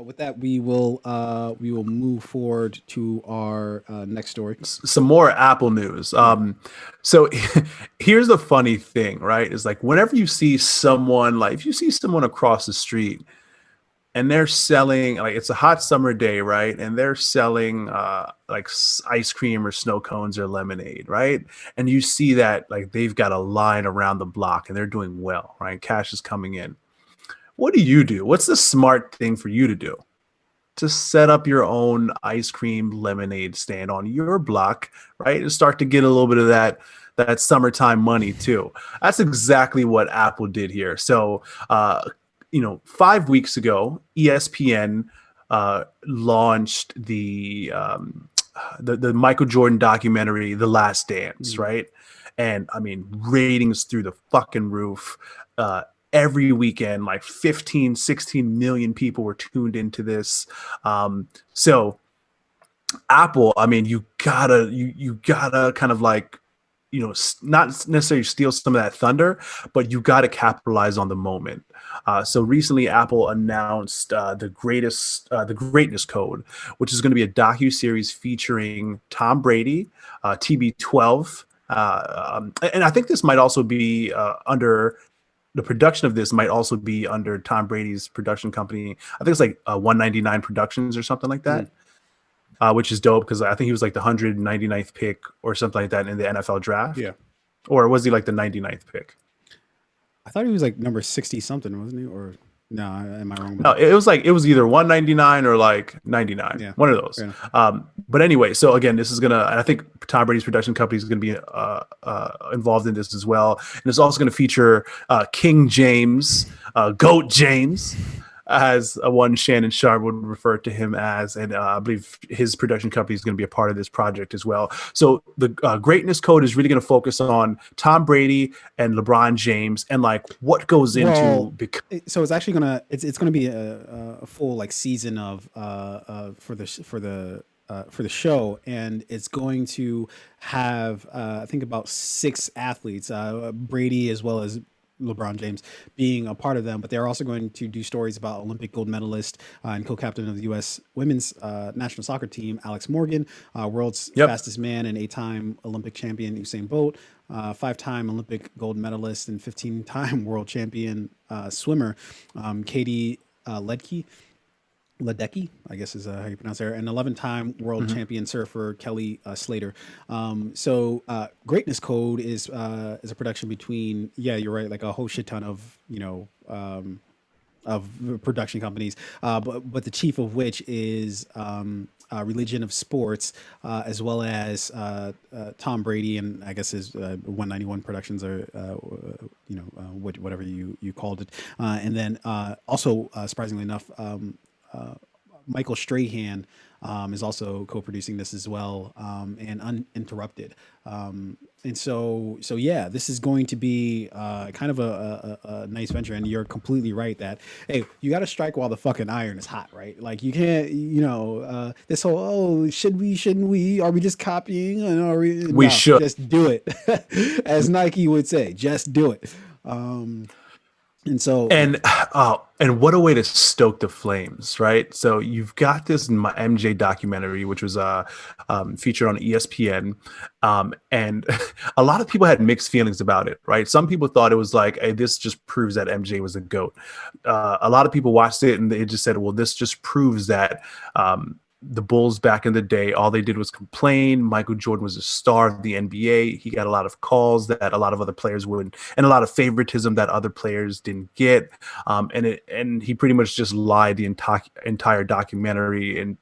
with that, we will move forward to our next story. Some more Apple news. So here's the funny thing, right? Is like whenever you see someone, like if you see someone across the street and they're selling, like it's a hot summer day, right? And they're selling like ice cream or snow cones or lemonade, right? And you see that like they've got a line around the block and they're doing well, right? Cash is coming in. What do you do? What's the smart thing for you to do? To set up your own ice cream lemonade stand on your block, right? And start to get a little bit of that summertime money too. That's exactly what Apple did here. So 5 weeks ago, ESPN launched the Michael Jordan documentary, The Last Dance, right? And I mean, ratings through the fucking roof. Every weekend, like 15, 16 million people were tuned into this. So Apple, I mean, you gotta kind of like, not necessarily steal some of that thunder, but you got to capitalize on the moment. So recently, Apple announced the Greatness Code, which is going to be a docu-series featuring Tom Brady, TB12, and I think this might also be under the production of this might also be under Tom Brady's production company. I think it's like 199 Productions or something like that. Which is dope because I think he was like the 199th pick or something like that in the NFL draft. Yeah. Or was he like the 99th pick? I thought he was like number 60 something, wasn't he? Or no, am I wrong? No, it was either 199 or like 99. Yeah, one of those. But anyway, so again, this is gonna. I think Tom Brady's production company is gonna be involved in this as well, and it's also gonna feature King James, Goat James, as one Shannon Sharp would refer to him as, and I believe his production company is going to be a part of this project as well. So the Greatness Code is really going to focus on Tom Brady and LeBron James and like what goes into. So it's actually it's gonna be a full like season of for the show, and it's going to have I think about 6 athletes, Brady as well as LeBron James being a part of them, but they're also going to do stories about Olympic gold medalist and co-captain of the U.S. women's national soccer team, Alex Morgan, world's fastest man and 8-time Olympic champion Usain Bolt, 5-time Olympic gold medalist and 15-time world champion swimmer Katie Ledecky, I guess is how you pronounce her, and 11-time world champion surfer Kelly Slater. So Greatness Code is a production between, you're right, like a whole shit ton of of production companies, but the chief of which is Religion of Sports, as well as Tom Brady, and I guess his 191 Productions, or whatever you called it, and then also surprisingly enough. Michael Strahan is also co-producing this as well, and Uninterrupted. And so yeah, this is going to be kind of a nice venture. And you're completely right that, hey, you got to strike while the fucking iron is hot, right? Like you can't, this whole, should we, shouldn't we? Are we just copying? We should just do it, as Nike would say, just do it. And what a way to stoke the flames, right? So you've got this MJ documentary, which was featured on ESPN, and a lot of people had mixed feelings about it, right? Some people thought it was like, hey, this just proves that MJ was a GOAT. A lot of people watched it and they just said, well, this just proves that the Bulls back in the day, all they did was complain. Michael Jordan was a star of the NBA. He got a lot of calls that a lot of other players wouldn't, and a lot of favoritism that other players didn't get. And he pretty much just lied the entire documentary and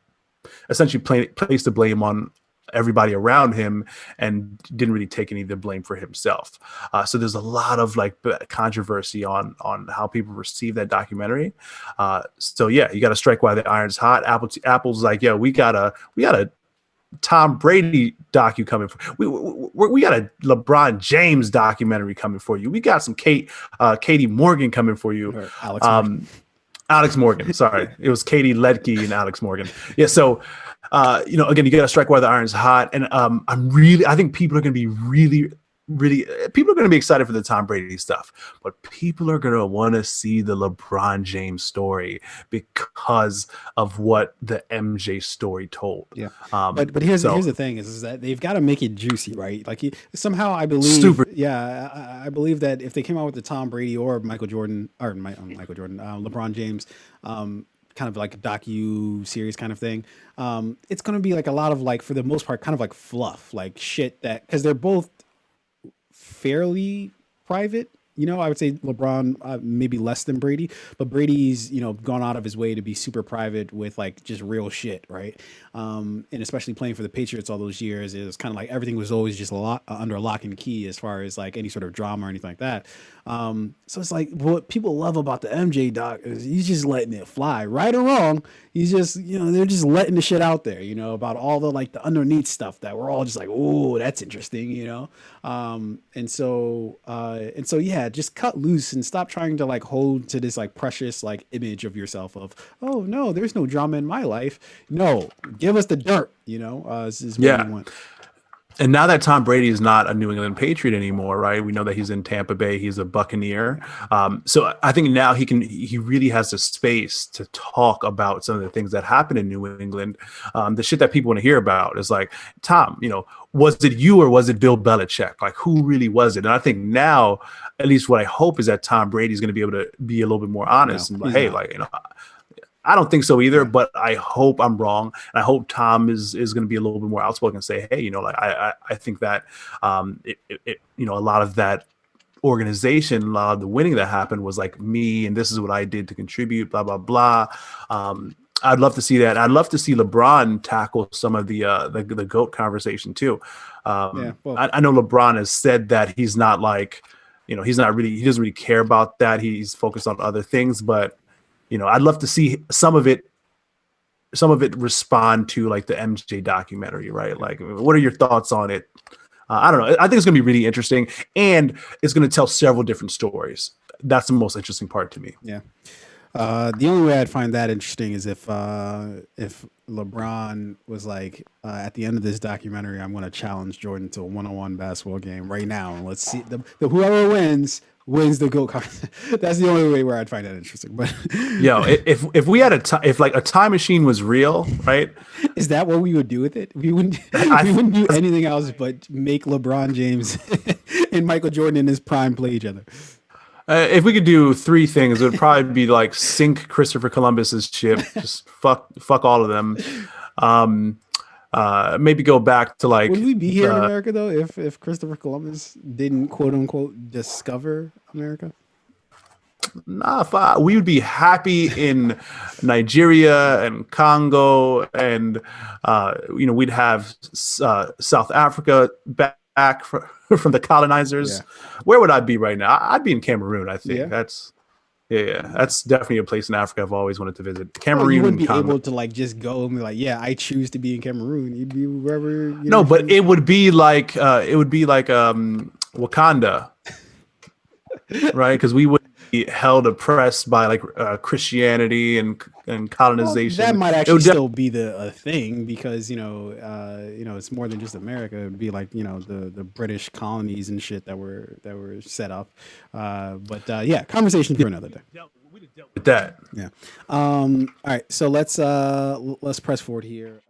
essentially placed the blame on everybody around him and didn't really take any of the blame for himself. So there's a lot of like controversy on how people receive that documentary. So yeah, you got to strike while the iron's hot. Apple's like, yeah, we got a Tom Brady docu coming for we got a LeBron James documentary coming for you. We got some Katie Morgan coming for you. Alex Morgan. Sorry, it was Katie Ledecky and Alex Morgan. Yeah, so. Again, you got to strike while the iron's hot, and I think people are going to be really really, people are going to be excited for the Tom Brady stuff, but people are going to want to see the LeBron James story because of what the MJ story told. Yeah, but here's So the thing is that they've got to make it juicy, right? Like somehow I believe, super, yeah, I believe that if they came out with the Tom Brady or Michael Jordan or Michael Jordan, LeBron James, kind of like a docu series kind of thing, it's gonna be like a lot of like for the most part kind of like fluff, like shit that because they're both fairly private. I would say LeBron maybe less than Brady, but Brady's gone out of his way to be super private with like just real shit, right? And especially playing for the Patriots all those years, it was kind of like everything was always just a lot under lock and key as far as like any sort of drama or anything like that. So it's like what people love about the MJ doc is he's just letting it fly, right or wrong. He's just they're just letting the shit out there, about all the like the underneath stuff that we're all just like, oh, that's interesting. And so yeah, just cut loose and stop trying to like hold to this like precious like image of yourself of, oh no, there's no drama in my life. No, give us the dirt. This is what we yeah. want. And now that Tom Brady is not a New England Patriot anymore, right? We know that he's in Tampa Bay. He's a Buccaneer. So I think now he really has the space to talk about some of the things that happen in New England. The shit that people want to hear about is like, Tom, was it you or was it Bill Belichick? Like, who really was it? And I think now, at least what I hope is that Tom Brady is going to be able to be a little bit more No, honest and like, he's hey, not. like, I don't think so either, Yeah, but I hope I'm wrong. And I hope Tom is going to be a little bit more outspoken and say, hey, like I think that, a lot of that organization, a lot of the winning that happened was like me, and this is what I did to contribute, blah, blah, blah. I'd love to see that. I'd love to see LeBron tackle some of the GOAT conversation too. yeah. Well, I know LeBron has said that he's not like, he doesn't really care about that. He's focused on other things, but I'd love to see some of it respond to like the MJ documentary, right? yeah, Like, what are your thoughts on it? I don't know. I think it's going to be really interesting, and it's going to tell several different stories. That's the most interesting part to me. yeah. The only way I'd find that interesting is if LeBron was like at the end of this documentary, I'm going to challenge Jordan to a one-on-one basketball game right now, and let's see the whoever wins the GOAT. That's the only way where I'd find that interesting. But If we had if like a time machine was real, right? is that what we would do with it? We wouldn't. I We wouldn't do anything else but make LeBron James and Michael Jordan in his prime play each other. if we could do three things, it would probably be like sink Christopher Columbus's ship, just fuck all of them. Um, Maybe go back to Would like we be here in the America though if Christopher Columbus didn't quote unquote discover America? nah, we would be happy in Nigeria and Congo, and we'd have South Africa back from the colonizers. Yeah, Where would I be right now? I'd be in Cameroon. I think yeah. that's yeah, that's definitely a place in Africa I've always wanted to visit. Well, you Cameroon wouldn't and be Congo. able to like just go and be like, yeah, I choose to be in Cameroon. You'd be wherever No, you're but from. it would be like Wakanda, right? Because we would be held oppressed by like Christianity and Well, that colonization. might It actually would still be the thing because it's more than just America. It'd be like the British colonies and shit that were set up. But yeah, conversation for another day. with that. Yeah. All right. So let's press forward here.